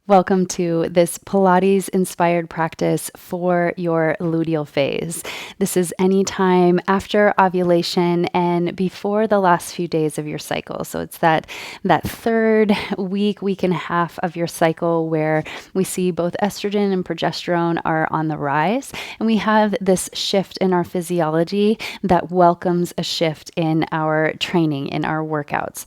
Welcome to this Pilates-inspired practice for your luteal phase. This is any time after ovulation and before the last few days of your cycle. So it's that third week and a half of your cycle where we see both estrogen and progesterone are on the rise. And we have this shift in our physiology that welcomes a shift in our training, in our workouts.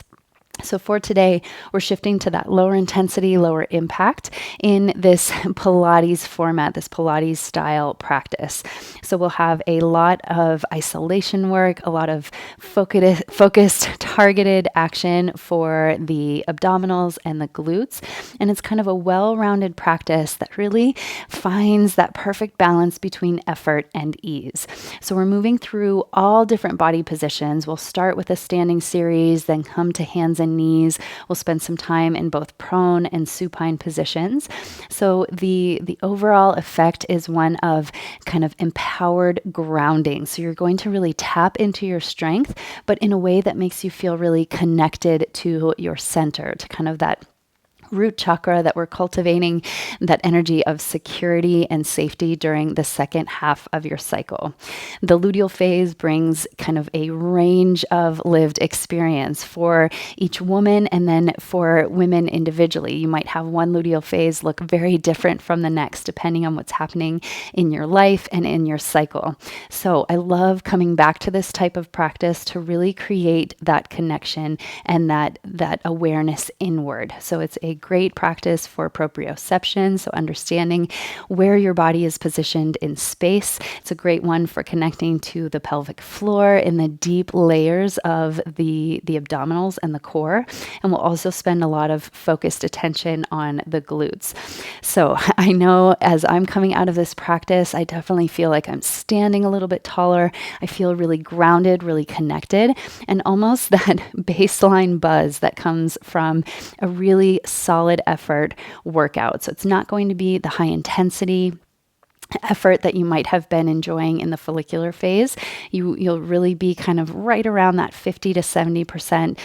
So for today, we're shifting to that lower intensity, lower impact in this Pilates format, this Pilates style practice. So we'll have a lot of isolation work, a lot of focused, targeted action for the abdominals and the glutes. And it's kind of a well-rounded practice that really finds that perfect balance between effort and ease. So we're moving through all different body positions. We'll start with a standing series, then come to hands and knees. We'll spend some time in both prone and supine positions. So the overall effect is one of kind of empowered grounding. So you're going to really tap into your strength, but in a way that makes you feel really connected to your center, to kind of that root chakra that we're cultivating, that energy of security and safety during the second half of your cycle. The luteal phase brings kind of a range of lived experience for each woman and then for women individually. You might have one luteal phase look very different from the next, depending on what's happening in your life and in your cycle. So I love coming back to this type of practice to really create that connection and that awareness inward. So it's a great practice for proprioception, so understanding where your body is positioned in space. It's a great one for connecting to the pelvic floor in the deep layers of the abdominals and the core. And we'll also spend a lot of focused attention on the glutes. So I know as I'm coming out of this practice, I definitely feel like I'm standing a little bit taller. I feel really grounded, really connected, and almost that baseline buzz that comes from a really solid effort workout. So it's not going to be the high intensity effort that you might have been enjoying in the follicular phase. You'll really be kind of right around that 50 to 70%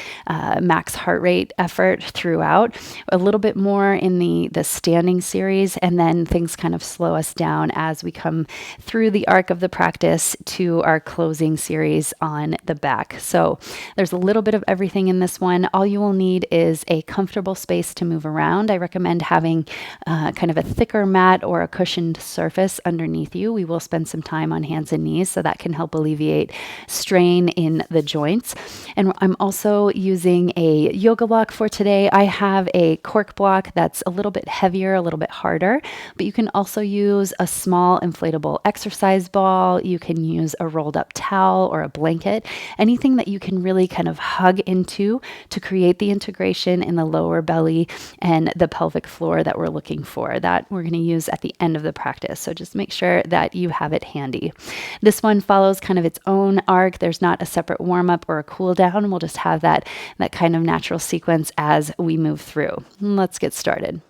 max heart rate effort throughout, a little bit more in the standing series, and then things kind of slow us down as we come through the arc of the practice to our closing series on the back. So there's a little bit of everything in this one. All you will need is a comfortable space to move around. I recommend having kind of a thicker mat or a cushioned surface underneath you. We will spend some time on hands and knees, so that can help alleviate strain in the joints. And I'm also using a yoga block for today. I have a cork block that's a little bit heavier, a little bit harder, but you can also use a small inflatable exercise ball. You can use a rolled up towel or a blanket, anything that you can really kind of hug into to create the integration in the lower belly and the pelvic floor that we're looking for, that we're going to use at the end of the practice. So just make sure that you have it handy. This one follows kind of its own arc. There's not a separate warm up or a cool down. We'll just have that kind of natural sequence as we move through. Let's get started.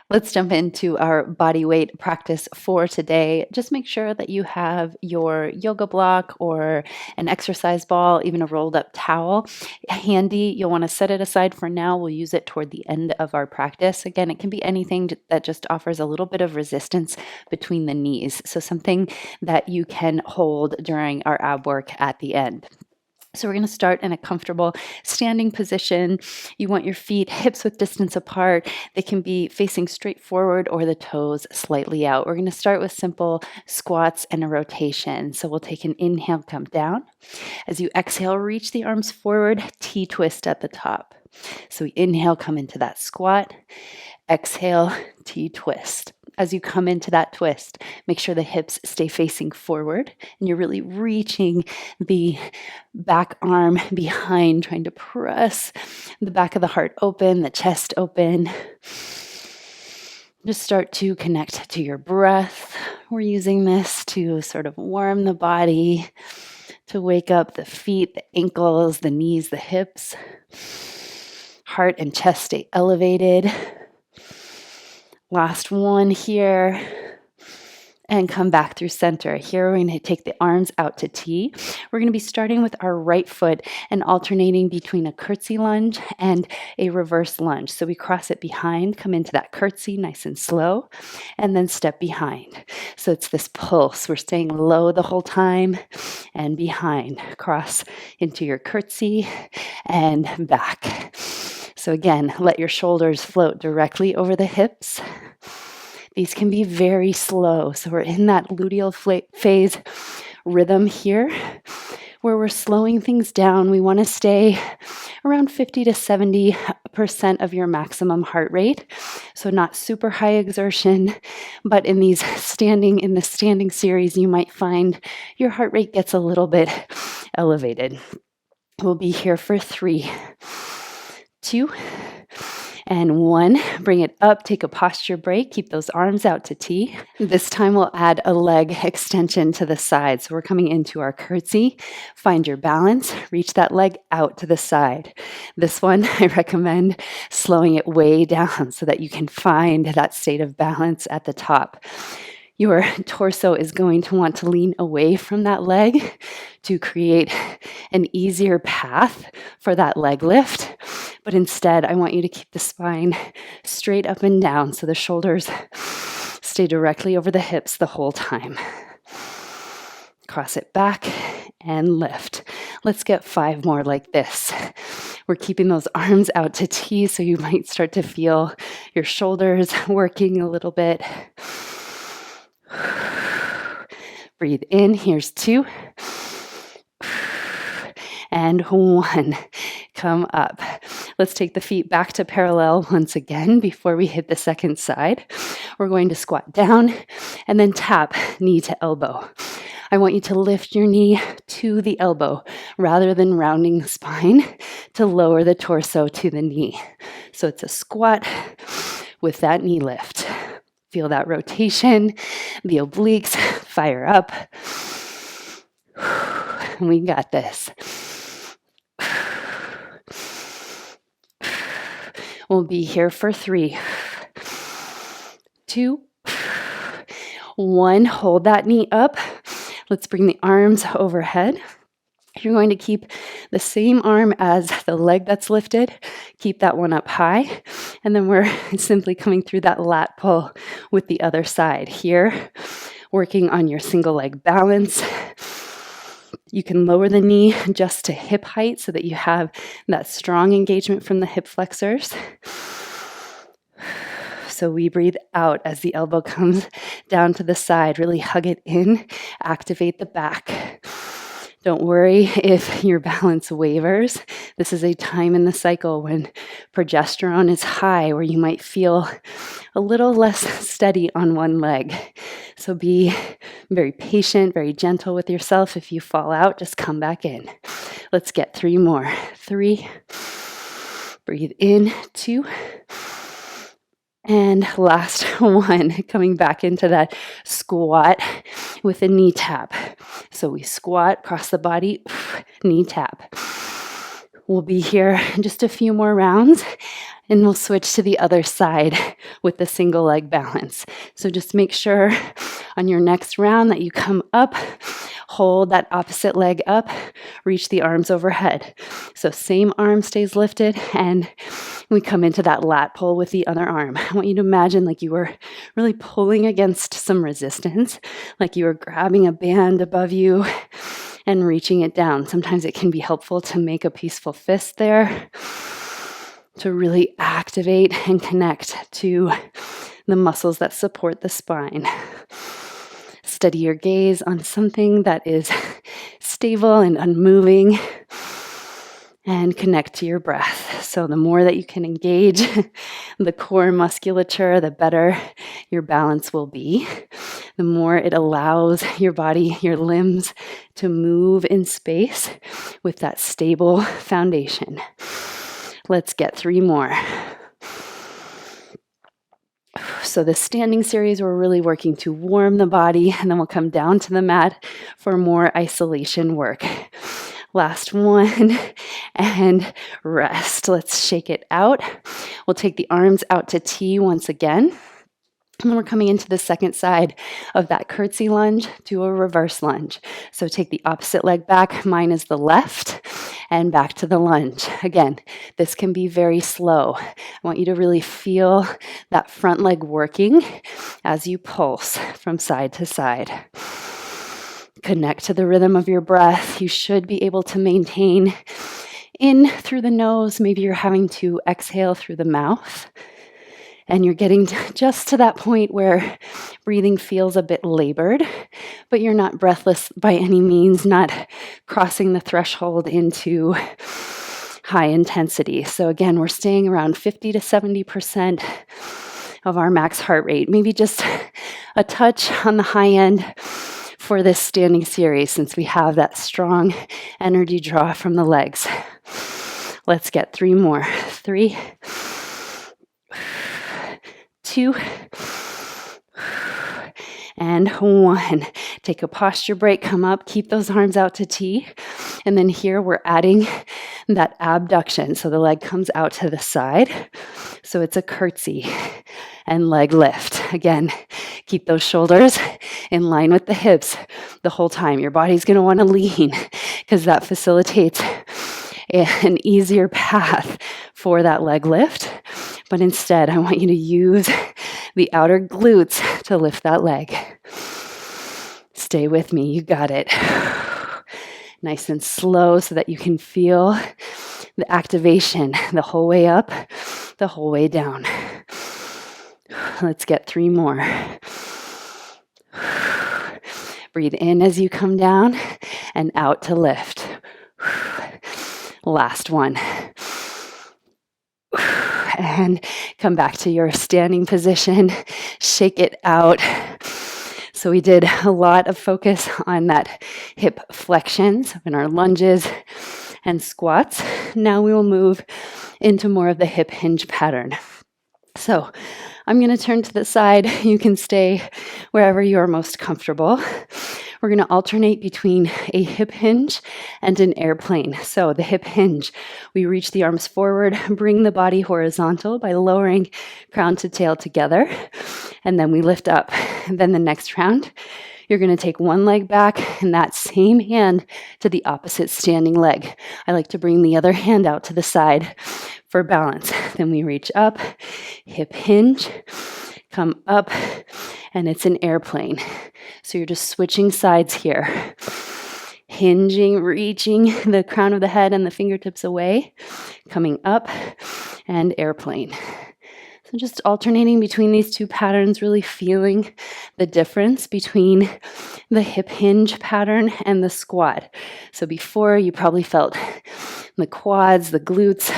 Let's jump into our body weight practice for today. Just make sure that you have your yoga block or an exercise ball, even a rolled up towel handy. You'll want to set it aside for now. We'll use it toward the end of our practice. Again, it can be anything that just offers a little bit of resistance between the knees. So something that you can hold during our ab work at the end. So we're going to start in a comfortable standing position. You want your feet hips width distance apart. They can be facing straight forward or the toes slightly out. We're going to start with simple squats and a rotation. So we'll take an inhale, come down. As you exhale, reach the arms forward, T-twist at the top. So we inhale, come into that squat. Exhale, T-twist. As you come into that twist, make sure the hips stay facing forward and you're really reaching the back arm behind, trying to press the back of the heart open, the chest open. Just start to connect to your breath. We're using this to sort of warm the body, to wake up the feet, the ankles, the knees, the hips. Heart and chest stay elevated. Last one here. and come back through center. Here we're going to take the arms out to T. We're going to be starting with our right foot and alternating between a curtsy lunge and a reverse lunge. So we cross it behind, come into that curtsy nice and slow, and then step behind. So it's this pulse. We're staying low the whole time and behind. Cross into your curtsy and back. So again, let your shoulders float directly over the hips. These can be very slow. So we're in that luteal phase rhythm here where we're slowing things down. We want to stay around 50 to 70% of your maximum heart rate. So not super high exertion, but in the standing series, you might find your heart rate gets a little bit elevated. We'll be here for 3, 2, and 1. Bring it up, take a posture break, keep those arms out to T. This time we'll add a leg extension to the side. So we're coming into our curtsy. Find your balance, reach that leg out to the side. This one, I recommend slowing it way down so that you can find that state of balance at the top. Your torso is going to want to lean away from that leg to create an easier path for that leg lift. But instead, I want you to keep the spine straight up and down so the shoulders stay directly over the hips the whole time. Cross it back and lift. Let's get 5 more like this. We're keeping those arms out to T, so you might start to feel your shoulders working a little bit. Breathe in. Here's 2. And 1. Come up. Let's take the feet back to parallel once again before we hit the second side. We're going to squat down and then tap knee to elbow. I want you to lift your knee to the elbow rather than rounding the spine to lower the torso to the knee. So it's a squat with that knee lift. Feel that rotation, the obliques fire up. We got this. We'll be here for 3, 2, 1. Hold that knee up. Let's bring the arms overhead. You're going to keep the same arm as the leg that's lifted. Keep that one up high. And then we're simply coming through that lat pull with the other side. Here, working on your single leg balance. You can lower the knee just to hip height so that you have that strong engagement from the hip flexors. So we breathe out as the elbow comes down to the side. Really hug it in, activate the back. Don't worry if your balance wavers. This is a time in the cycle when progesterone is high, where you might feel a little less steady on one leg. So be very patient, very gentle with yourself. If you fall out, just come back in. Let's get 3 more. 3. Breathe in. 2. And last 1, coming back into that squat with a knee tap. So we squat, cross the body, knee tap. We'll be here in just a few more rounds, and we'll switch to the other side with the single leg balance. So just make sure on your next round that you come up, hold that opposite leg up, reach the arms overhead. So same arm stays lifted, and we come into that lat pull with the other arm. I want you to imagine like you were really pulling against some resistance, like you were grabbing a band above you and reaching it down. Sometimes it can be helpful to make a peaceful fist there to really activate and connect to the muscles that support the spine. Steady your gaze on something that is stable and unmoving, and connect to your breath. So the more that you can engage the core musculature, the better your balance will be. The more it allows your body, your limbs to move in space with that stable foundation. Let's get 3 more. So the standing series, we're really working to warm the body, and then we'll come down to the mat for more isolation work. Last 1, and rest. Let's shake it out. We'll take the arms out to T once again. And then we're coming into the second side of that curtsy lunge to a reverse lunge. So take the opposite leg back. Mine is the left, and back to the lunge. Again, this can be very slow. I want you to really feel that front leg working as you pulse from side to side. Connect to the rhythm of your breath. You should be able to maintain in through the nose. Maybe you're having to exhale through the mouth. And you're getting just to that point where breathing feels a bit labored, but you're not breathless by any means, not crossing the threshold into high intensity. So again, we're staying around 50 to 70% of our max heart rate, maybe just a touch on the high end for this standing series since we have that strong energy draw from the legs. Let's get 3 more. 3, 2, and 1. Take a posture break, come up, keep those arms out to T. And then here we're adding that abduction. So the leg comes out to the side. So it's a curtsy and leg lift. Again, keep those shoulders in line with the hips the whole time. Your body's going to want to lean because that facilitates an easier path for that leg lift. But instead, I want you to use the outer glutes to lift that leg. Stay with me. You got it. Nice and slow so that you can feel the activation the whole way up, the whole way down. Let's get 3 more. Breathe in as you come down and out to lift. Last one. And come back to your standing position. Shake it out. So we did a lot of focus on that hip flexions in our lunges and squats. Now we will move into more of the hip hinge pattern. So I'm going to turn to the side. You can stay wherever you're most comfortable. We're going to alternate between a hip hinge and an airplane. So the hip hinge, we reach the arms forward, bring the body horizontal by lowering crown to tail together, and then we lift up. And then the next round, you're going to take one leg back and that same hand to the opposite standing leg. I like to bring the other hand out to the side for balance. Then we reach up, hip hinge, come up, and it's an airplane. So you're just switching sides here. Hinging, reaching the crown of the head and the fingertips away, coming up, and airplane. So just alternating between these two patterns, really feeling the difference between the hip hinge pattern and the squat. So before you probably felt the quads, the glutes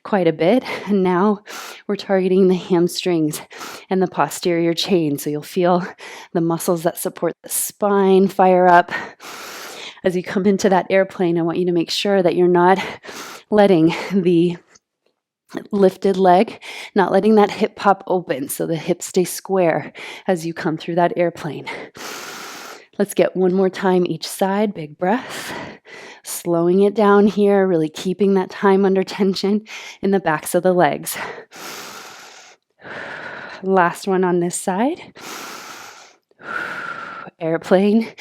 quite a bit, and now we're targeting the hamstrings and the posterior chain. So you'll feel the muscles that support the spine fire up. As you come into that airplane, I want you to make sure that you're not letting the lifted leg, not letting that hip pop open so the hips stay square as you come through that airplane. Let's get one more time each side. Big breath. Slowing it down here, really keeping that time under tension in the backs of the legs. Last one on this side. Airplane.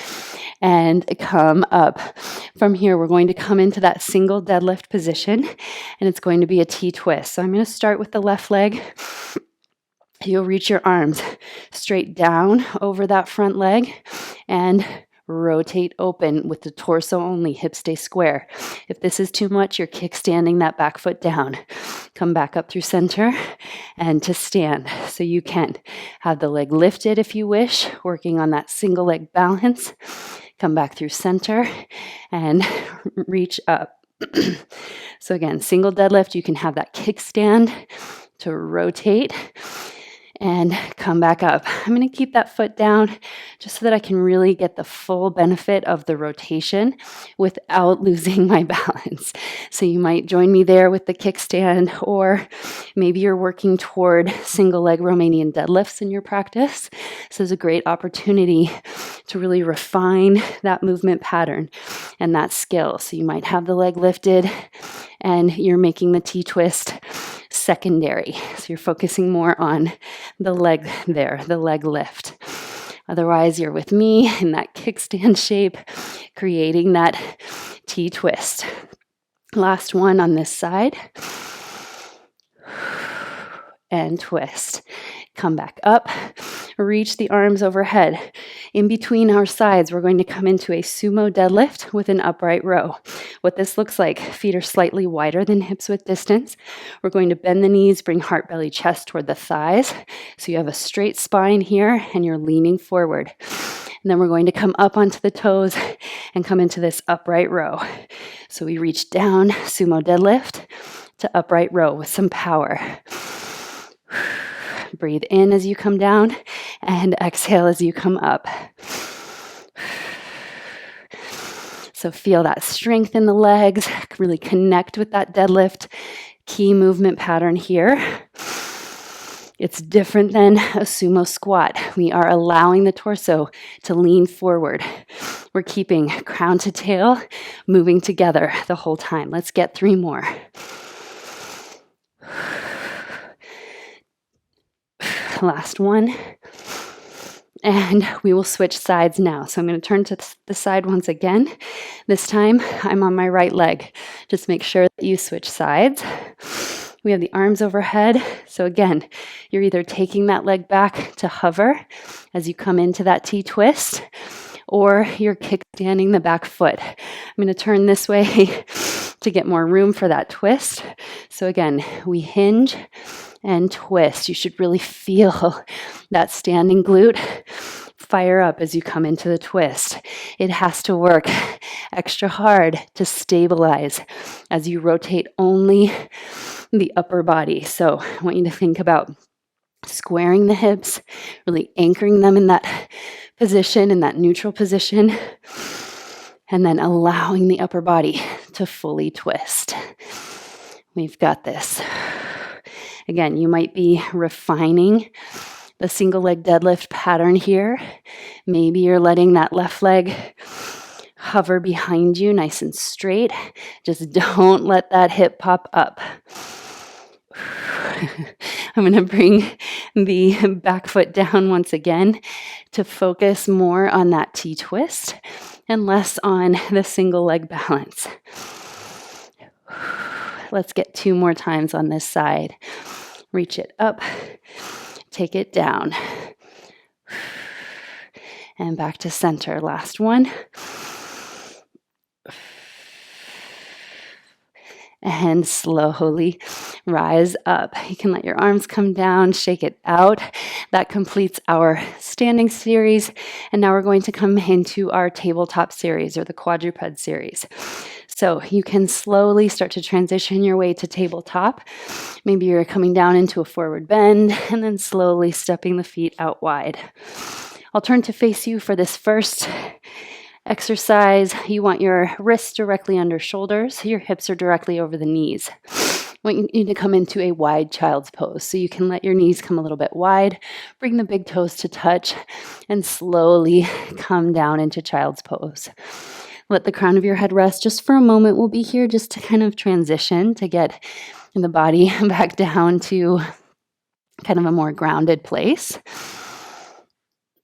And come up. From here, we're going to come into that single deadlift position, and it's going to be a T-twist. So I'm going to start with the left leg. You'll reach your arms straight down over that front leg and rotate open with the torso only, hips stay square. If this is too much, you're kickstanding that back foot down. Come back up through center and to stand. So you can have the leg lifted if you wish, working on that single leg balance. Come back through center and reach up. So again, single deadlift, you can have that kickstand to rotate and come back up. I'm going to keep that foot down just so that I can really get the full benefit of the rotation without losing my balance. So you might join me there with the kickstand, or maybe you're working toward single leg Romanian deadlifts in your practice. This is a great opportunity to really refine that movement pattern and that skill. So you might have the leg lifted and you're making the T-twist secondary. So you're focusing more on the leg there, the leg lift. Otherwise, you're with me in that kickstand shape, creating that T-twist. Last one on this side. And twist. Come back up, reach the arms overhead. In between our sides, we're going to come into a sumo deadlift with an upright row. What this looks like, feet are slightly wider than hips width distance. We're going to bend the knees, bring heart, belly, chest toward the thighs. So you have a straight spine here and you're leaning forward. And then we're going to come up onto the toes and come into this upright row. So we reach down, sumo deadlift to upright row with some power. Breathe in as you come down and exhale as you come up. So feel that strength in the legs, really connect with that deadlift. Key movement pattern here. It's different than a sumo squat. We are allowing the torso to lean forward. We're keeping crown to tail moving together the whole time. Let's get 3 more. Last one. And we will switch sides now. So I'm going to turn to the side once again. This time I'm on my right leg. Just make sure that you switch sides. We have the arms overhead. So again, you're either taking that leg back to hover as you come into that T-twist, or you're kickstanding the back foot. I'm going to turn this way to get more room for that twist. So again, we hinge and twist. You should really feel that standing glute fire up as you come into the twist. It has to work extra hard to stabilize as you rotate only the upper body. So I want you to think about squaring the hips, really anchoring them in that position, in that neutral position, and then allowing the upper body to fully twist. We've got this. Again, you might be refining the single leg deadlift pattern here. Maybe you're letting that left leg hover behind you nice and straight. Just don't let that hip pop up. I'm going to bring the back foot down once again to focus more on that T-twist and less on the single leg balance. Let's get 2 more times on this side. Reach it up, take it down, and back to center. Last one. And slowly rise up. You can let your arms come down, shake it out. That completes our standing series. And now we're going to come into our tabletop series or the quadruped series. So you can slowly start to transition your way to tabletop. Maybe you're coming down into a forward bend and then slowly stepping the feet out wide. I'll turn to face you for this first exercise. You want your wrists directly under shoulders. Your hips are directly over the knees. I want you to come into a wide child's pose. So you can let your knees come a little bit wide, bring the big toes to touch, and slowly come down into child's pose. Let the crown of your head rest just for a moment. We'll be here just to kind of transition to get the body back down to kind of a more grounded place.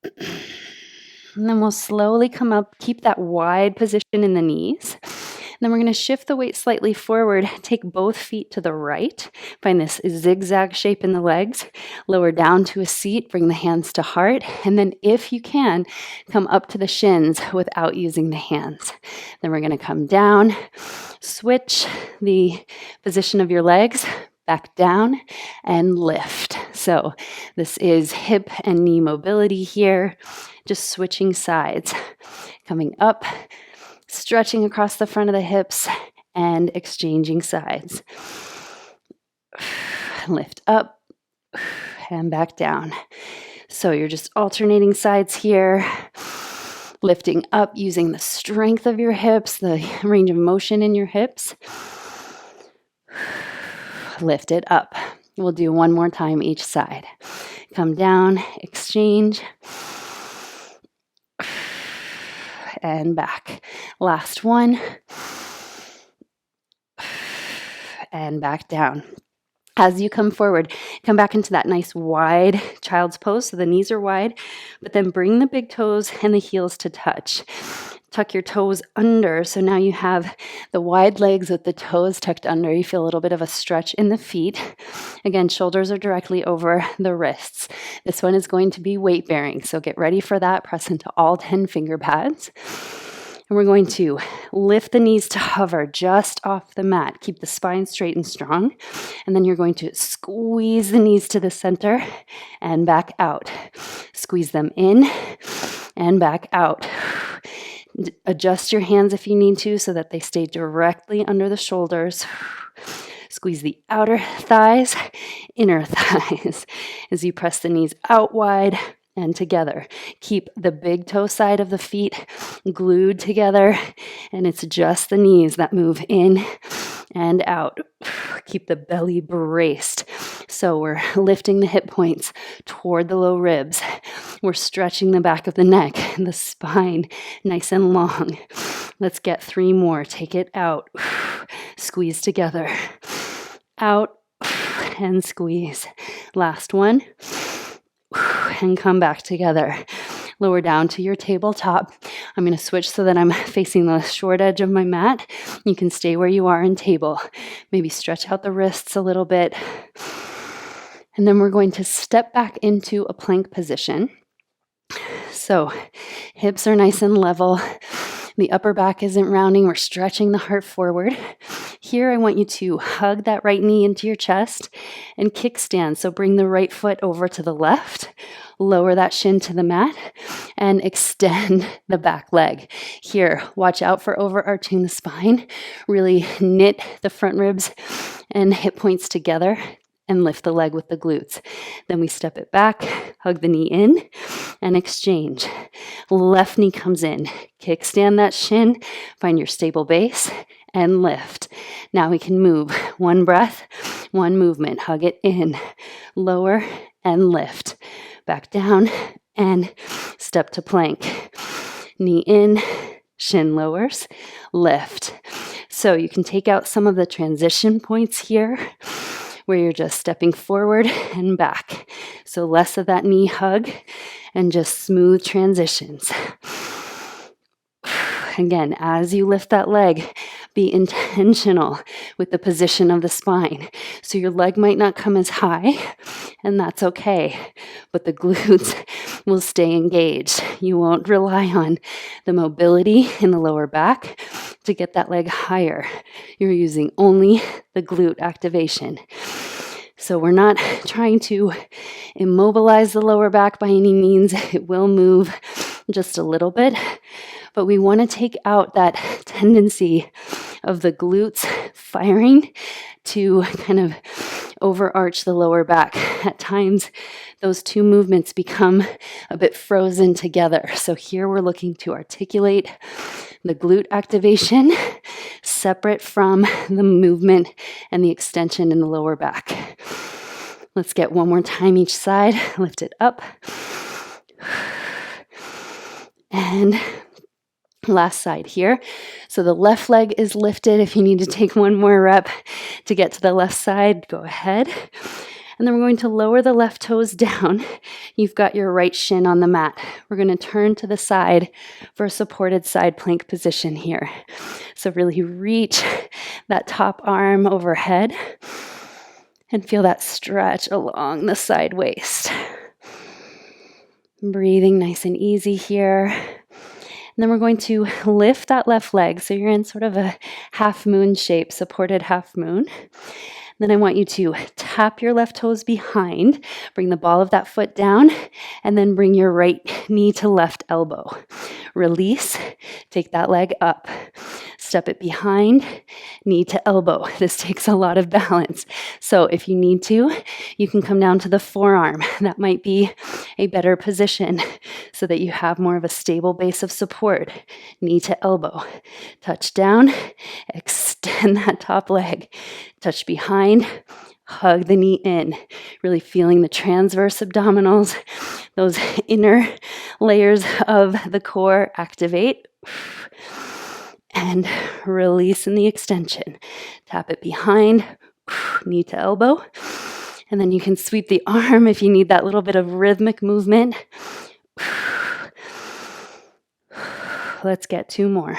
And then we'll slowly come up, keep that wide position in the knees. And then we're going to shift the weight slightly forward, take both feet to the right, find this zigzag shape in the legs, lower down to a seat, bring the hands to heart, and then if you can, come up to the shins without using the hands. Then we're going to come down, switch the position of your legs, back down, and lift. So this is hip and knee mobility here, just switching sides, coming up, stretching across the front of the hips, and exchanging sides. Lift up and back down. So you're just alternating sides here, lifting up using the strength of your hips, the range of motion in your hips. Lift it up. We'll do 1 more time each side. Come down, exchange, and back. Last one, and back down. As you come forward, come back into that nice wide child's pose. So the knees are wide, but then bring the big toes and the heels to touch. Tuck your toes under. So now you have the wide legs with the toes tucked under. You feel a little bit of a stretch in the feet. Again, shoulders are directly over the wrists. This one is going to be weight bearing. So get ready for that. Press into all 10 finger pads. And we're going to lift the knees to hover just off the mat. Keep the spine straight and strong. And then you're going to squeeze the knees to the center and back out. Squeeze them in and back out. Adjust your hands if you need to so that they stay directly under the shoulders. Squeeze the outer thighs, inner thighs as you press the knees out wide and together. Keep the big toe side of the feet glued together, and it's just the knees that move in and out. Keep the belly braced. So we're lifting the hip points toward the low ribs. We're stretching the back of the neck and the spine nice and long. Let's get 3 more. Take it out. Squeeze together. Out and squeeze. Last one. And come back together. Lower down to your tabletop. I'm going to switch so that I'm facing the short edge of my mat. You can stay where you are in table. Maybe stretch out the wrists a little bit. And then we're going to step back into a plank position. So hips are nice and level. The upper back isn't rounding. We're stretching the heart forward. Here, I want you to hug that right knee into your chest and kickstand. So bring the right foot over to the left, lower that shin to the mat, and extend the back leg. Here, watch out for overarching the spine. Really knit the front ribs and hip points together and lift the leg with the glutes. Then we step it back, hug the knee in, and exchange. Left knee comes in. Kickstand that shin, find your stable base, and lift. Now we can move. 1 breath, 1 movement. Hug it in, lower, and lift. Back down, and step to plank. Knee in, shin lowers, lift. So you can take out some of the transition points here, where you're just stepping forward and back. So less of that knee hug and just smooth transitions. Again, as you lift that leg, be intentional with the position of the spine. So your leg might not come as high, and that's okay, but the glutes will stay engaged. You won't rely on the mobility in the lower back to get that leg higher. You're using only the glute activation. So we're not trying to immobilize the lower back by any means. It will move just a little bit, but we want to take out that tendency of the glutes firing to kind of overarch the lower back. At times, those 2 movements become a bit frozen together. So here we're looking to articulate the glute activation separate from the movement and the extension in the lower back. Let's get 1 more time each side. Lift it up. And last side here. So the left leg is lifted. If you need to take 1 more rep to get to the left side, go ahead. And then we're going to lower the left toes down. You've got your right shin on the mat. We're going to turn to the side for a supported side plank position here. So really reach that top arm overhead and feel that stretch along the side waist. Breathing nice and easy here. And then we're going to lift that left leg. So you're in sort of a half moon shape, supported half moon. Then I want you to tap your left toes behind, bring the ball of that foot down, and then bring your right knee to left elbow. Release, take that leg up, step it behind, knee to elbow. This takes a lot of balance. So if you need to, you can come down to the forearm. That might be a better position so that you have more of a stable base of support. Knee to elbow, touch down, extend that top leg, touch behind, hug the knee in, really feeling the transverse abdominals, those inner layers of the core activate, and release in the extension. Tap it behind, Knee to elbow. And then you can sweep the arm if you need that little bit of rhythmic movement. Let's get 2 more.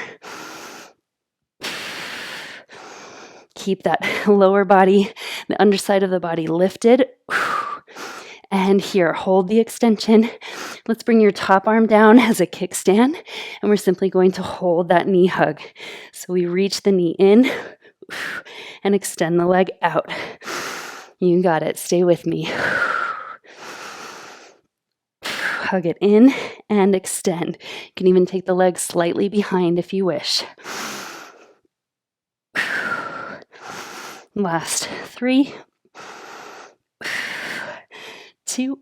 Keep that lower body, the underside of the body lifted. And here, hold the extension. Let's bring your top arm down as a kickstand, and we're simply going to hold that knee hug. So we reach the knee in and extend the leg out. You got it. Stay with me. Hug it in and extend. You can even take the leg slightly behind if you wish. Last 3, 2,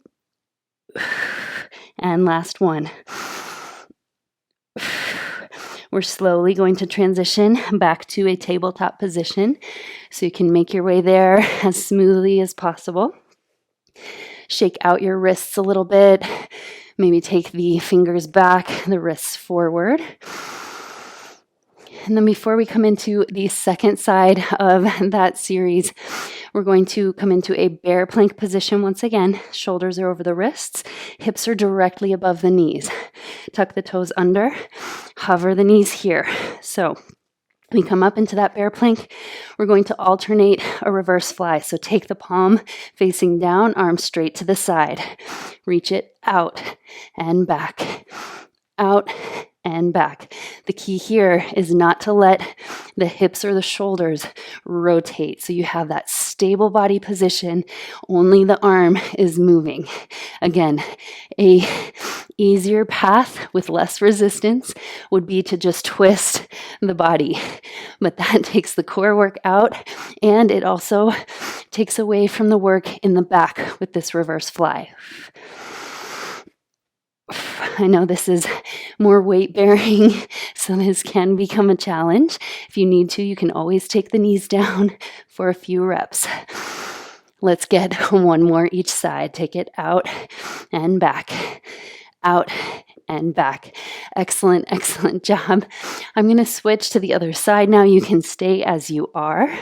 and last 1. We're slowly going to transition back to a tabletop position, so you can make your way there as smoothly as possible. Shake out your wrists a little bit. Maybe take the fingers back, the wrists forward. And then before we come into the second side of that series, we're going to come into a bear plank position once again. Shoulders are over the wrists. Hips are directly above the knees. Tuck the toes under. Hover the knees here. So we come up into that bear plank. We're going to alternate a reverse fly. So take the palm facing down, arm straight to the side. Reach it out and back. Out and back. The key here is not to let the hips or the shoulders rotate. So you have that stable body position, only the arm is moving. Again, a easier path with less resistance would be to just twist the body. But that takes the core work out, and it also takes away from the work in the back with this reverse fly. I know this is more weight bearing, so this can become a challenge. If you need to, you can always take the knees down for a few reps. Let's get 1 more each side. Take it out and back, out and back. Excellent, excellent job. I'm going to switch to the other side now. You can stay as you are.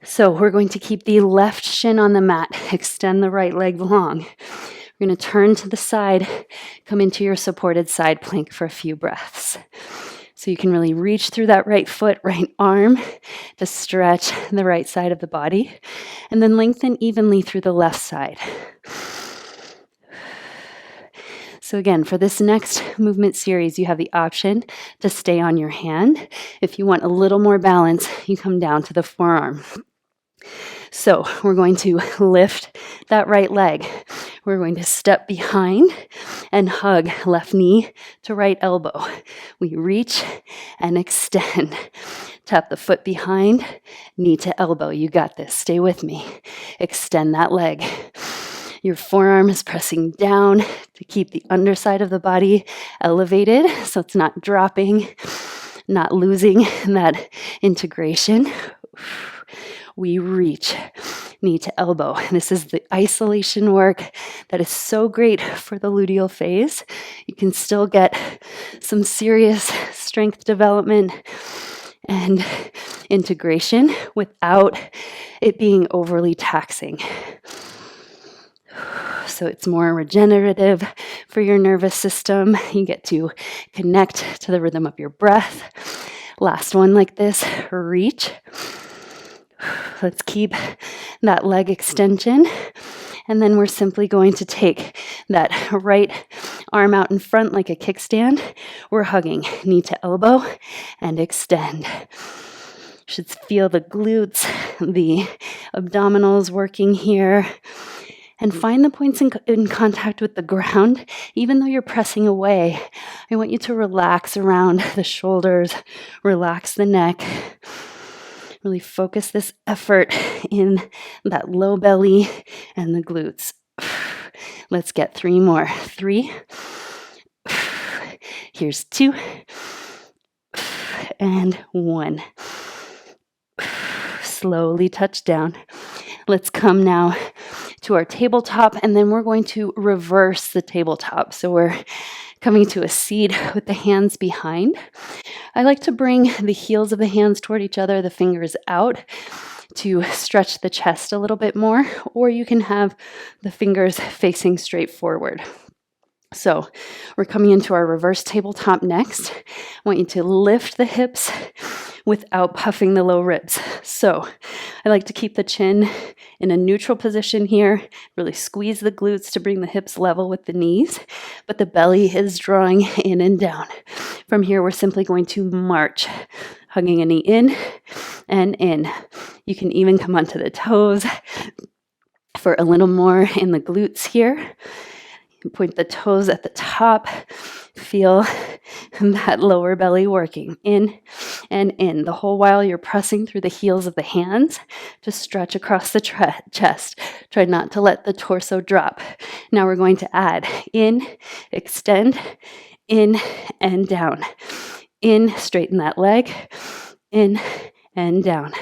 So we're going to keep the left shin on the mat. Extend the right leg long. We're going to turn to the side, come into your supported side plank for a few breaths. So you can really reach through that right foot, right arm to stretch the right side of the body, and then lengthen evenly through the left side. So again, for this next movement series, you have the option to stay on your hand. If you want a little more balance, you come down to the forearm. So we're going to lift that right leg. We're going to step behind and hug left knee to right elbow. We reach and extend. Tap the foot behind, knee to elbow. You got this. Stay with me. Extend that leg. Your forearm is pressing down to keep the underside of the body elevated so it's not dropping, not losing that integration. We reach, knee to elbow. This is the isolation work that is so great for the luteal phase. You can still get some serious strength development and integration without it being overly taxing. So it's more regenerative for your nervous system. You get to connect to the rhythm of your breath. Last one like this, reach. Let's keep that leg extension. And then we're simply going to take that right arm out in front like a kickstand. We're hugging knee to elbow and extend. Should feel the glutes, the abdominals working here. And find the points in contact with the ground. Even though you're pressing away, I want you to relax around the shoulders, relax the neck. Really focus this effort in that low belly and the glutes. Let's get 3 more. 3. Here's 2. And 1. Slowly touch down. Let's come now to our tabletop, and then we're going to reverse the tabletop. So we're coming to a seat with the hands behind. I like to bring the heels of the hands toward each other, the fingers out. to stretch the chest a little bit more, or you can have the fingers facing straight forward. So we're coming into our reverse tabletop next. I want you to lift the hips without puffing the low ribs. So I like to keep the chin in a neutral position here, really squeeze the glutes to bring the hips level with the knees, but the belly is drawing in and down. From here, we're simply going to march, hugging a knee in and in. You can even come onto the toes for a little more in the glutes here. Point the toes at the top. Feel that lower belly working in and in. The whole while you're pressing through the heels of the hands to stretch across the chest. Try not to let the torso drop. Now we're going to add in, extend, in and down. In, straighten that leg. In and down.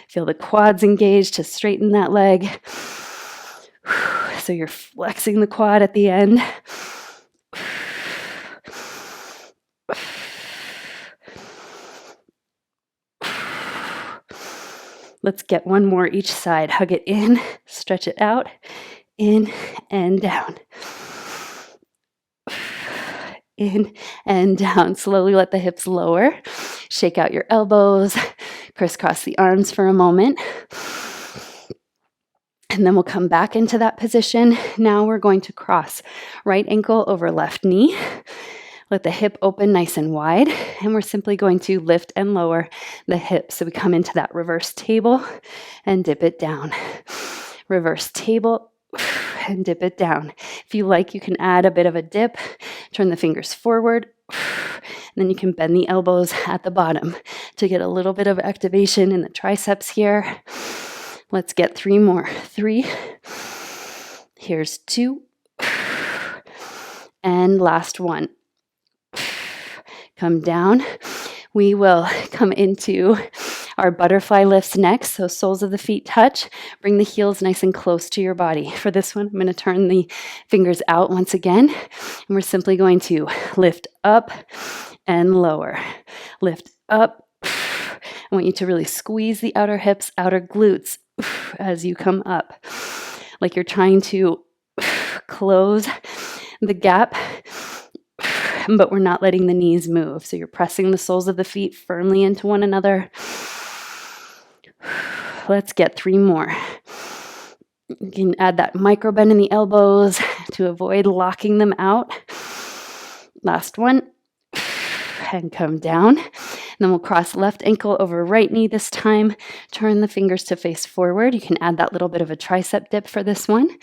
Feel the quads engaged to straighten that leg. So you're flexing the quad at the end. Let's get one more each side. Hug it in, stretch it out, in and down. In and down. Slowly let the hips lower. Shake out your elbows. Crisscross the arms for a moment. And then we'll come back into that position. Now we're going to cross right ankle over left knee. Let the hip open nice and wide. And we're simply going to lift and lower the hips. So we come into that reverse table and dip it down. Reverse table and dip it down. If you like, you can add a bit of a dip. Turn the fingers forward. And then you can bend the elbows at the bottom to get a little bit of activation in the triceps here. Let's get 3 more. 3. Here's 2. And last one. Come down. We will come into our butterfly lifts next. So soles of the feet touch. Bring the heels nice and close to your body. For this one, I'm going to turn the fingers out once again. And we're simply going to lift up and lower. Lift up. I want you to really squeeze the outer hips, outer glutes as you come up. Like you're trying to close the gap, but we're not letting the knees move. So you're pressing the soles of the feet firmly into one another. Let's get 3 more. You can add that micro bend in the elbows to avoid locking them out. Last one. And come down. And then we'll cross left ankle over right knee this time. Turn the fingers to face forward. You can add that little bit of a tricep dip for this one.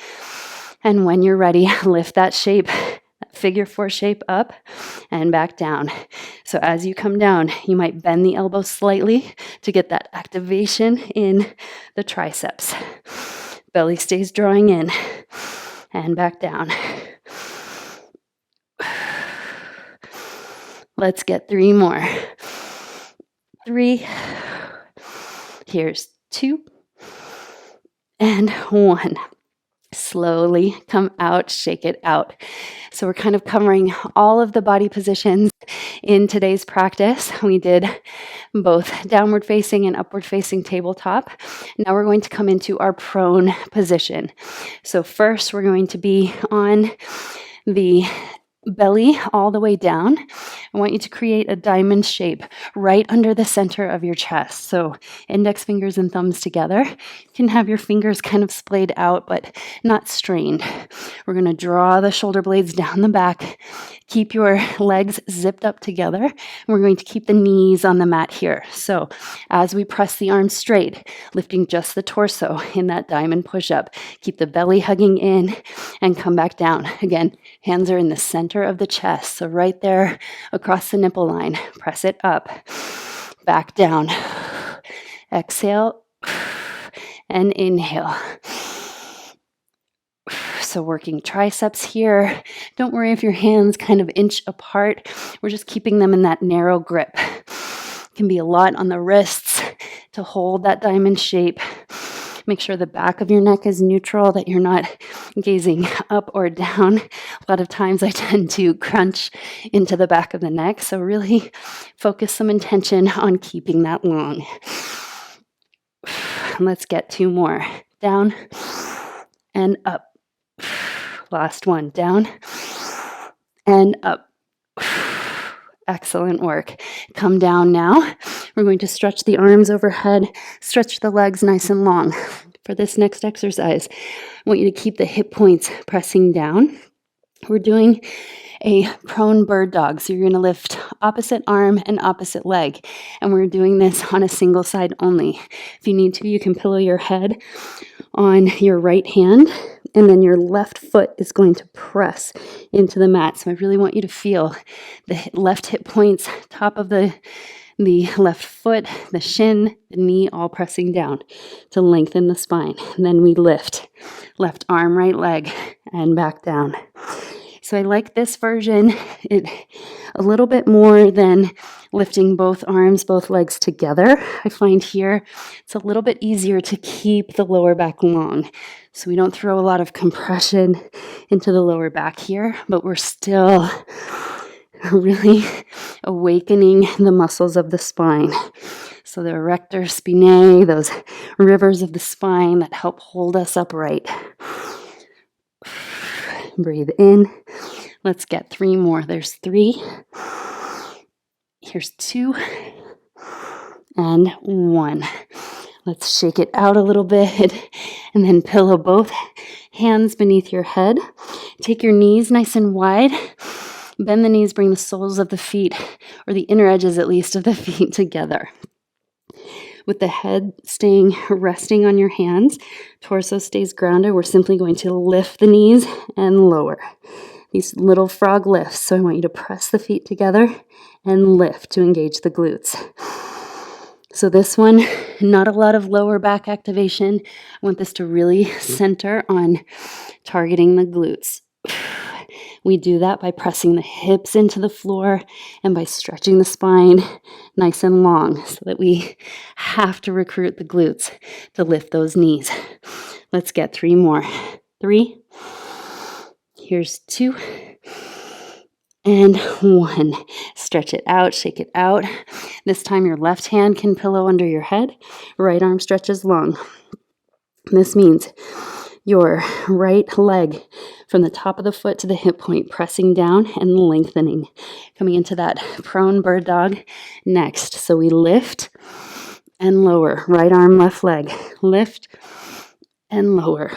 And when you're ready, lift that shape, that figure 4 shape up and back down. So as you come down, you might bend the elbows slightly to get that activation in the triceps. Belly stays drawing in and back down. Let's get 3 more. 3. Here's 2. And 1. Slowly come out, shake it out. So we're kind of covering all of the body positions in today's practice. We did both downward facing and upward facing tabletop. Now we're going to come into our prone position. So first we're going to be on the belly all the way down. I want you to create a diamond shape right under the center of your chest. So index fingers and thumbs together. You can have your fingers kind of splayed out, but not strained. We're going to draw the shoulder blades down the back. Keep your legs zipped up together. And we're going to keep the knees on the mat here. So as we press the arms straight, lifting just the torso in that diamond push-up. Keep the belly hugging in and come back down. Again, hands are in the center of the chest. So right there across the nipple line, press it up, back down. Exhale and inhale. So working triceps here. Don't worry if your hands kind of inch apart. We're just keeping them in that narrow grip. It can be a lot on the wrists to hold that diamond shape. Make sure the back of your neck is neutral, that you're not gazing up or down. A lot of times I tend to crunch into the back of the neck. So really focus some intention on keeping that long. Let's get 2 more. Down and up. Last one. Down and up. Excellent work. Come down now. We're going to stretch the arms overhead, stretch the legs nice and long. For this next exercise, I want you to keep the hip points pressing down. We're doing a prone bird dog. So you're going to lift opposite arm and opposite leg. And we're doing this on a single side only. If you need to, you can pillow your head on your right hand, and then your left foot is going to press into the mat. So I really want you to feel the left hip points, top of the left foot, the shin, the knee, all pressing down to lengthen the spine. And then we lift left arm, right leg, and back down. So I like this version it a little bit more than lifting both arms, both legs together. I find here it's a little bit easier to keep the lower back long. So we don't throw a lot of compression into the lower back here, but we're still really awakening the muscles of the spine. So the erector spinae, those rivers of the spine that help hold us upright. Breathe in. Let's get 3 more. There's 3. Here's 2. And 1. Let's shake it out a little bit and then pillow both hands beneath your head. Take your knees nice and wide. Bend the knees, bring the soles of the feet, or the inner edges at least of the feet together. With the head resting on your hands, torso stays grounded. We're simply going to lift the knees and lower. These little frog lifts. So I want you to press the feet together and lift to engage the glutes. So this one, not a lot of lower back activation. I want this to really center on targeting the glutes. We do that by pressing the hips into the floor and by stretching the spine nice and long so that we have to recruit the glutes to lift those knees. Let's get 3 more. 3. Here's 2. And 1. Stretch it out, shake it out. This time your left hand can pillow under your head. Right arm stretches long. This means your right leg from the top of the foot to the hip point, pressing down and lengthening. Coming into that prone bird dog next. So we lift and lower. Right arm, left leg. Lift and lower.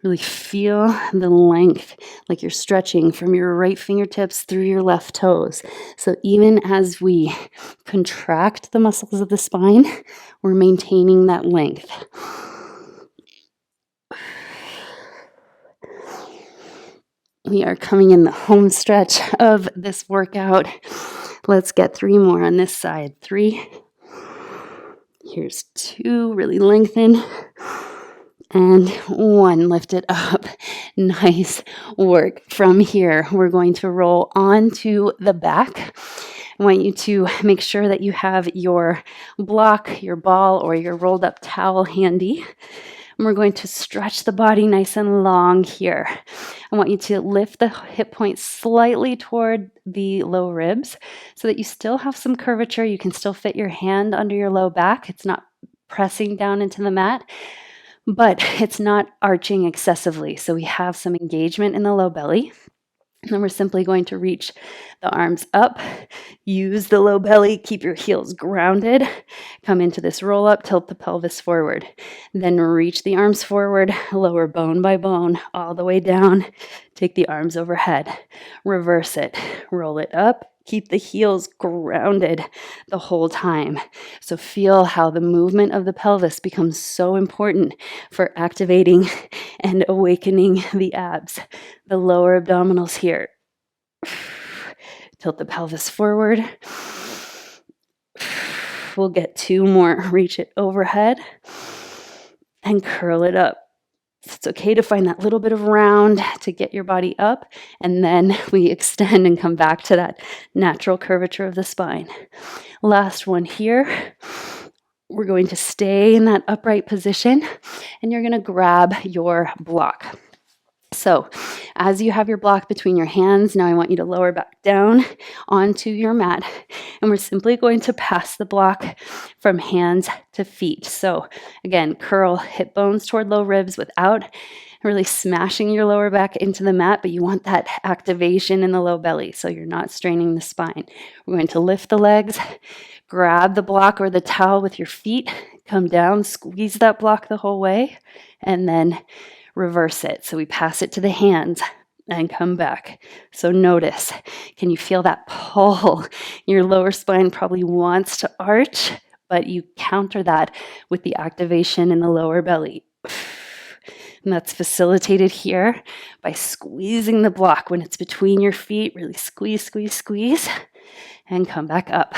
Really feel the length, like you're stretching from your right fingertips through your left toes. So even as we contract the muscles of the spine, we're maintaining that length. We are coming in the home stretch of this workout. Let's get 3 more on this side. 3. Here's 2. Really lengthen. And 1. Lift it up. Nice work. From here, we're going to roll onto the back. I want you to make sure that you have your block, your ball, or your rolled up towel handy. And we're going to stretch the body nice and long here. I want you to lift the hip point slightly toward the low ribs so that you still have some curvature. You can still fit your hand under your low back. It's not pressing down into the mat, but it's not arching excessively. So we have some engagement in the low belly. And then we're simply going to reach the arms up, use the low belly, keep your heels grounded, come into this roll up, tilt the pelvis forward. Then reach the arms forward, lower bone by bone, all the way down. Take the arms overhead, reverse it, roll it up. Keep the heels grounded the whole time. So feel how the movement of the pelvis becomes so important for activating and awakening the abs, the lower abdominals here. Tilt the pelvis forward. We'll get 2 more. Reach it overhead and curl it up. It's okay to find that little bit of round to get your body up, and then we extend and come back to that natural curvature of the spine. Last one here. We're going to stay in that upright position, and you're going to grab your block. So as you have your block between your hands, now I want you to lower back down onto your mat. And we're simply going to pass the block from hands to feet. So again, curl hip bones toward low ribs without really smashing your lower back into the mat, but you want that activation in the low belly so you're not straining the spine. We're going to lift the legs, grab the block or the towel with your feet, come down, squeeze that block the whole way, and then reverse it. So we pass it to the hands and come back. So notice, can you feel that pull? Your lower spine probably wants to arch, but you counter that with the activation in the lower belly. And that's facilitated here by squeezing the block when it's between your feet. Really squeeze, squeeze, squeeze, and come back up.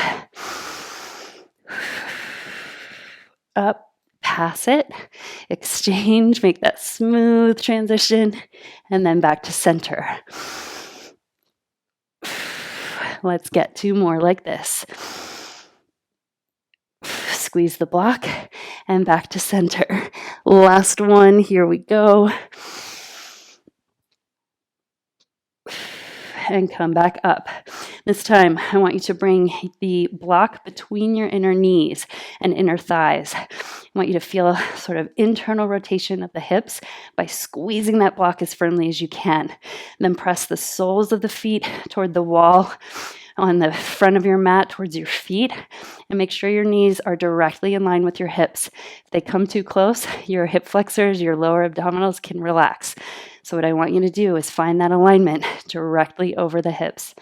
Up. Pass it, exchange, make that smooth transition, and then back to center. Let's get 2 more like this. Squeeze the block and back to center. Last one, here we go. And come back up. This time, I want you to bring the block between your inner knees and inner thighs. I want you to feel a sort of internal rotation of the hips by squeezing that block as firmly as you can. And then press the soles of the feet toward the wall on the front of your mat towards your feet, and make sure your knees are directly in line with your hips. If they come too close, your hip flexors, your lower abdominals can relax. So what I want you to do is find that alignment directly over the hips.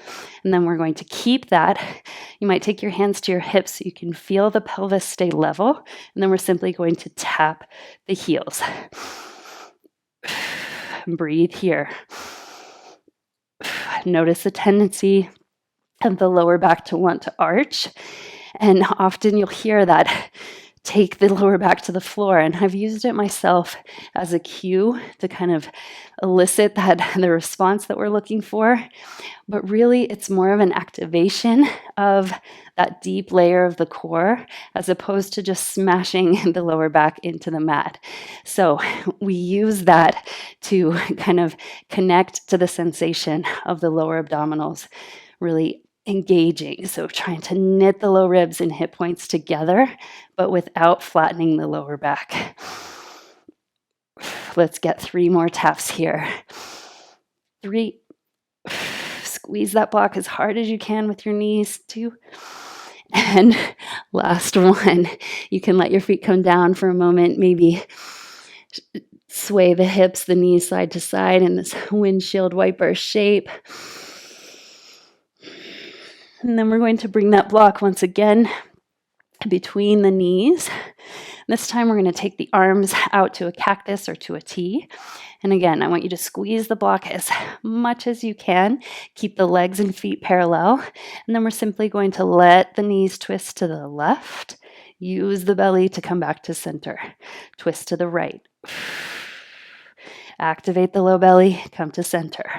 And then we're going to keep that. You might take your hands to your hips so you can feel the pelvis stay level. And then we're simply going to tap the heels. Breathe here. Notice the tendency of the lower back to want to arch. And often you'll hear that. Take the lower back to the floor. And I've used it myself as a cue to kind of elicit the response that we're looking for. But really, it's more of an activation of that deep layer of the core as opposed to just smashing the lower back into the mat. So we use that to kind of connect to the sensation of the lower abdominals, really engaging. So trying to knit the low ribs and hip points together, but without flattening the lower back. Let's get 3 more taps here. 3. Squeeze that block as hard as you can with your knees. 2. And last one. You can let your feet come down for a moment, maybe sway the hips, the knees side to side in this windshield wiper shape. And then we're going to bring that block once again between the knees. This time we're going to take the arms out to a cactus or to a T. And again, I want you to squeeze the block as much as you can. Keep the legs and feet parallel. And then we're simply going to let the knees twist to the left. Use the belly to come back to center. Twist to the right. Activate the low belly, come to center.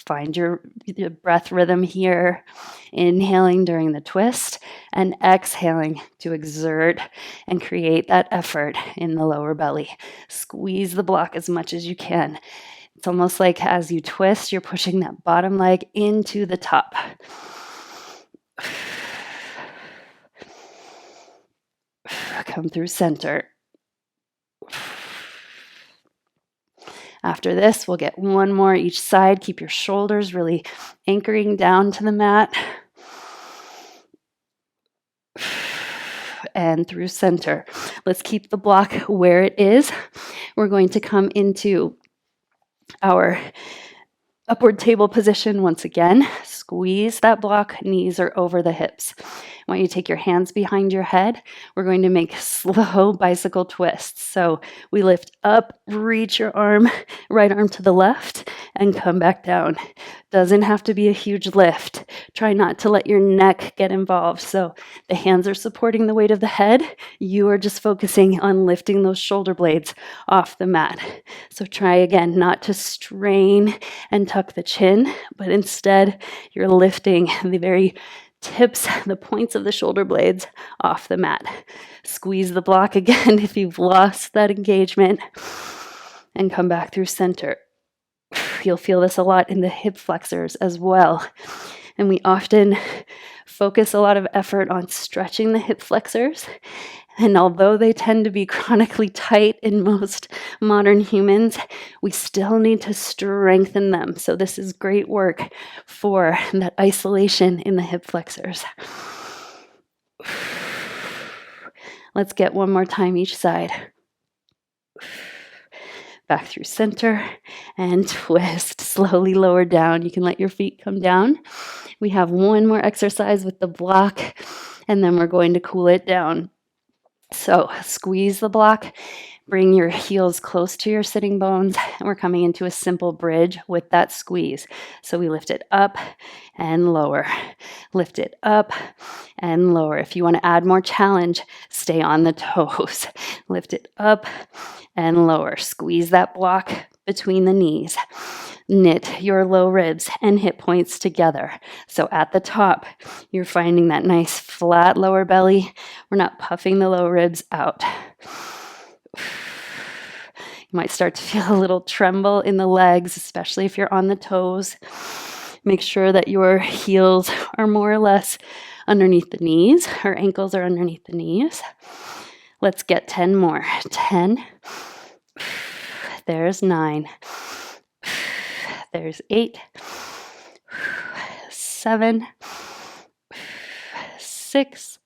Find your breath rhythm here, inhaling during the twist and exhaling to exert and create that effort in the lower belly. Squeeze the block as much as you can. It's almost like as you twist, you're pushing that bottom leg into the top. Come through center. After this, we'll get 1 more each side. Keep your shoulders really anchoring down to the mat. And through center. Let's keep the block where it is. We're going to come into our upward table position once again. Squeeze that block, knees are over the hips. I want you to take your hands behind your head. We're going to make slow bicycle twists. So we lift up, reach your arm, right arm to the left, and come back down. Doesn't have to be a huge lift. Try not to let your neck get involved. So the hands are supporting the weight of the head. You are just focusing on lifting those shoulder blades off the mat. So try again not to strain and tuck the chin, but instead you're lifting the very tips, the points of the shoulder blades off the mat. Squeeze the block again if you've lost that engagement, and come back through center. You'll feel this a lot in the hip flexors as well. And we often focus a lot of effort on stretching the hip flexors. And although they tend to be chronically tight in most modern humans, we still need to strengthen them. So this is great work for that isolation in the hip flexors. Let's get one more time each side. Back through center and twist. Slowly lower down. You can let your feet come down. We have one more exercise with the block, and then we're going to cool it down. So squeeze the block, bring your heels close to your sitting bones, and we're coming into a simple bridge with that squeeze. So we lift it up and lower, lift it up and lower. If you want to add more challenge, stay on the toes. Lift it up and lower. Squeeze that block between the knees. Knit your low ribs and hip points together. So at the top, you're finding that nice flat lower belly. We're not puffing the low ribs out. You might start to feel a little tremble in the legs, especially if you're on the toes. Make sure that your heels are more or less underneath the knees, or ankles are underneath the knees. Let's get 10 more. 10. There's 9. There's 8, 7, 6,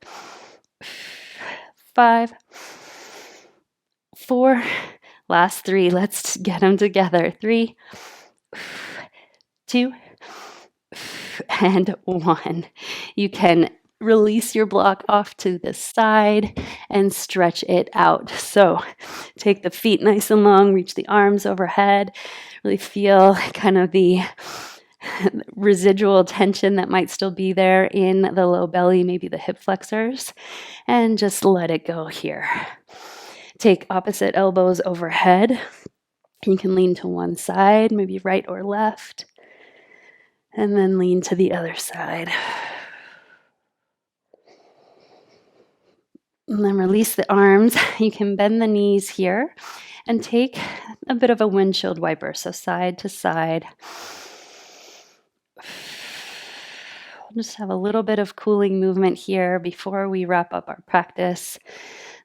5, 4. Last 3. Let's get them together. 3, 2, and 1. You can release your block off to the side and stretch it out. So take the feet nice and long, reach the arms overhead, really feel kind of the residual tension that might still be there in the low belly, maybe the hip flexors, and just let it go here. Take opposite elbows overhead. You can lean to one side, maybe right or left, and then lean to the other side. And then release the arms. You can bend the knees here and take a bit of a windshield wiper, so side to side. We'll just have a little bit of cooling movement here before we wrap up our practice.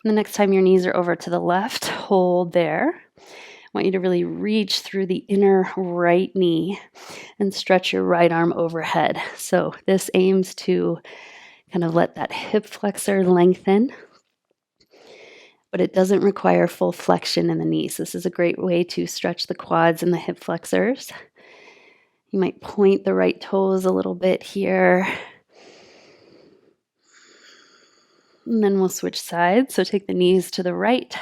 And the next time your knees are over to the left, hold there. I want you to really reach through the inner right knee and stretch your right arm overhead. So this aims to kind of let that hip flexor lengthen, but it doesn't require full flexion in the knees. This is a great way to stretch the quads and the hip flexors. You might point the right toes a little bit here. And then we'll switch sides. So take the knees to the right.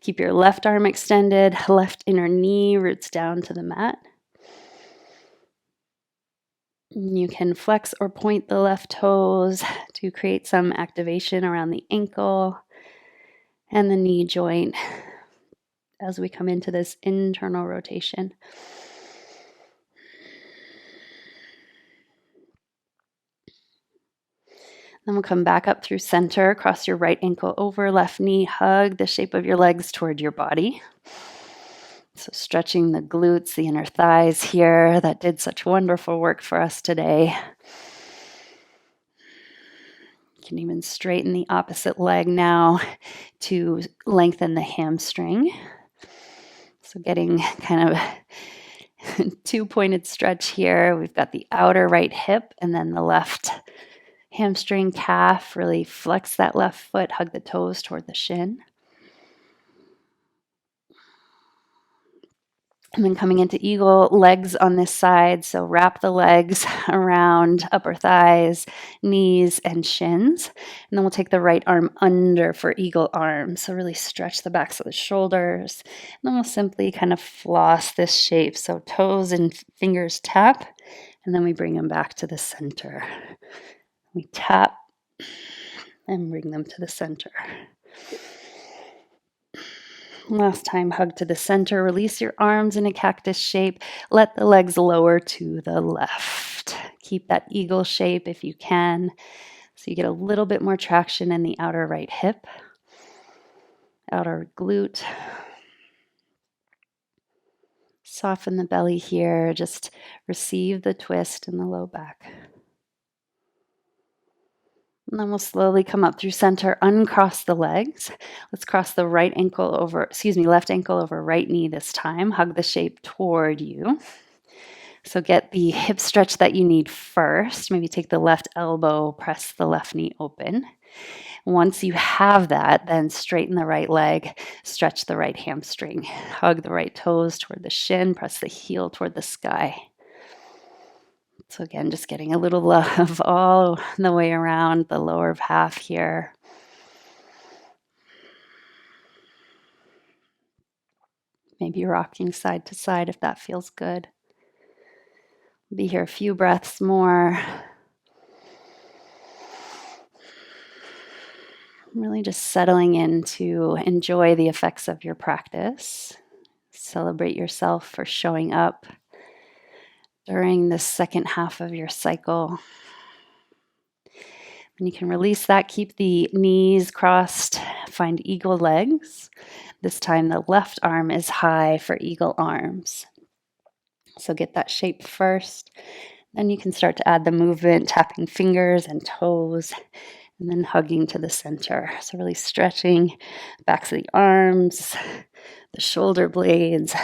Keep your left arm extended, left inner knee roots down to the mat. You can flex or point the left toes to create some activation around the ankle and the knee joint as we come into this internal rotation. Then we'll come back up through center, cross your right ankle over, left knee, hug the shape of your legs toward your body. So stretching the glutes, the inner thighs here, that did such wonderful work for us today. You can even straighten the opposite leg now to lengthen the hamstring. So getting kind of two-pointed stretch here. We've got the outer right hip and then the left hamstring, calf. Really flex that left foot, hug the toes toward the shin. And then coming into eagle, legs on this side. So wrap the legs around upper thighs, knees, and shins. And then we'll take the right arm under for eagle arm. So really stretch the backs of the shoulders. And then we'll simply kind of floss this shape. So toes and fingers tap, and then we bring them back to the center. We tap and bring them to the center. Last time, hug to the center. Release your arms in a cactus shape. Let the legs lower to the left. Keep that eagle shape if you can. So you get a little bit more traction in the outer right hip, outer glute. Soften the belly here. Just receive the twist in the low back. And then we'll slowly come up through center, uncross the legs. Let's cross the left ankle over right knee this time. Hug the shape toward you. So get the hip stretch that you need first. Maybe take the left elbow, press the left knee open. Once you have that, then straighten the right leg, stretch the right hamstring. Hug the right toes toward the shin, press the heel toward the sky. So again, just getting a little love all the way around the lower half here. Maybe rocking side to side if that feels good. Be here a few breaths more. Really just settling in to enjoy the effects of your practice. Celebrate yourself for showing up during the second half of your cycle. When you can release that, keep the knees crossed, find eagle legs. This time the left arm is high for eagle arms. So get that shape first. Then you can start to add the movement, tapping fingers and toes, and then hugging to the center. So really stretching backs of the arms, the shoulder blades.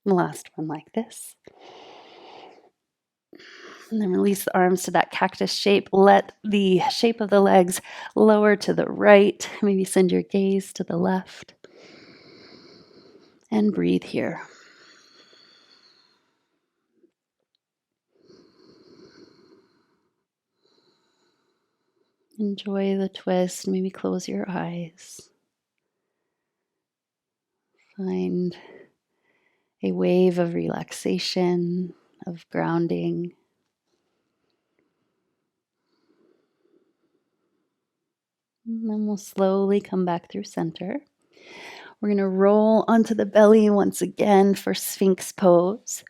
Last one like this. And then release the arms to that cactus shape. Let the shape of the legs lower to the right. Maybe send your gaze to the left. And breathe here. Enjoy the twist. Maybe close your eyes. Find a wave of relaxation, of grounding. And then we'll slowly come back through center. We're going to roll onto the belly once again for Sphinx pose.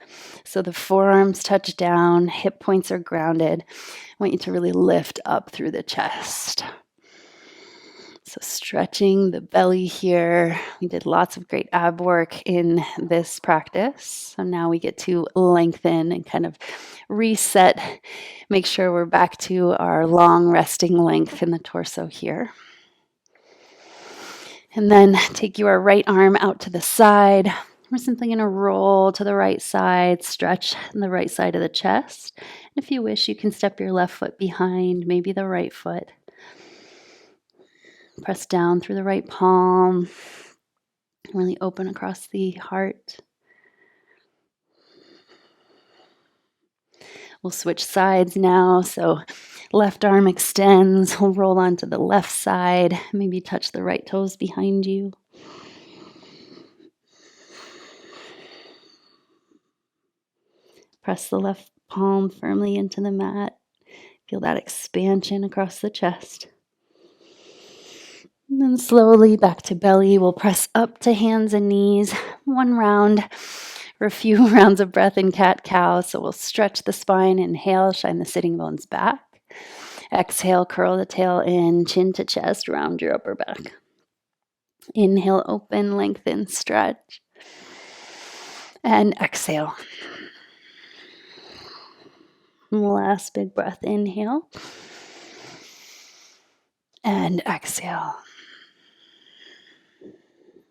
So the forearms touch down, hip points are grounded. I want you to really lift up through the chest. So stretching the belly here. We did lots of great ab work in this practice. So now we get to lengthen and kind of reset. Make sure we're back to our long resting length in the torso here. And then take your right arm out to the side. We're simply going to roll to the right side, stretch the right side of the chest. And if you wish, you can step your left foot behind, maybe the right foot. Press down through the right palm. Really open across the heart. We'll switch sides now. So left arm extends. We'll roll onto the left side. Maybe touch the right toes behind you. Press the left palm firmly into the mat. Feel that expansion across the chest. And then slowly back to belly. We'll press up to hands and knees. One round for a few rounds of breath in cat-cow. So we'll stretch the spine. Inhale, shine the sitting bones back. Exhale, curl the tail in, chin to chest, round your upper back. Inhale, open, lengthen, stretch. And exhale. Last big breath, inhale. And exhale.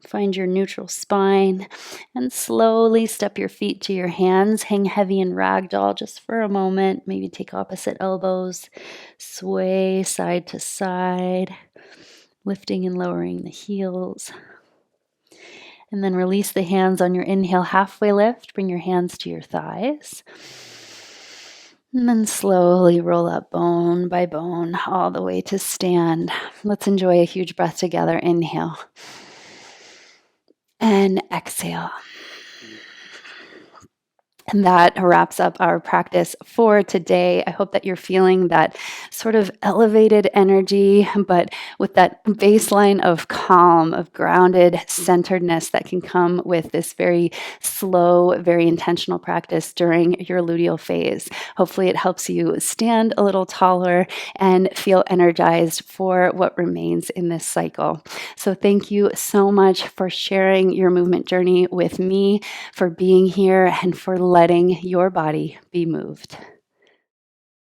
Find your neutral spine and slowly step your feet to your hands. Hang heavy in ragdoll just for a moment. Maybe take opposite elbows. Sway side to side, lifting and lowering the heels. And then release the hands on your inhale, halfway lift. Bring your hands to your thighs. And then slowly roll up bone by bone all the way to stand. Let's enjoy a huge breath together. Inhale. And exhale. And that wraps up our practice for today. I hope that you're feeling that sort of elevated energy, but with that baseline of calm, of grounded centeredness that can come with this very slow, very intentional practice during your luteal phase. Hopefully, it helps you stand a little taller and feel energized for what remains in this cycle. So, thank you so much for sharing your movement journey with me, for being here, and for letting your body be moved.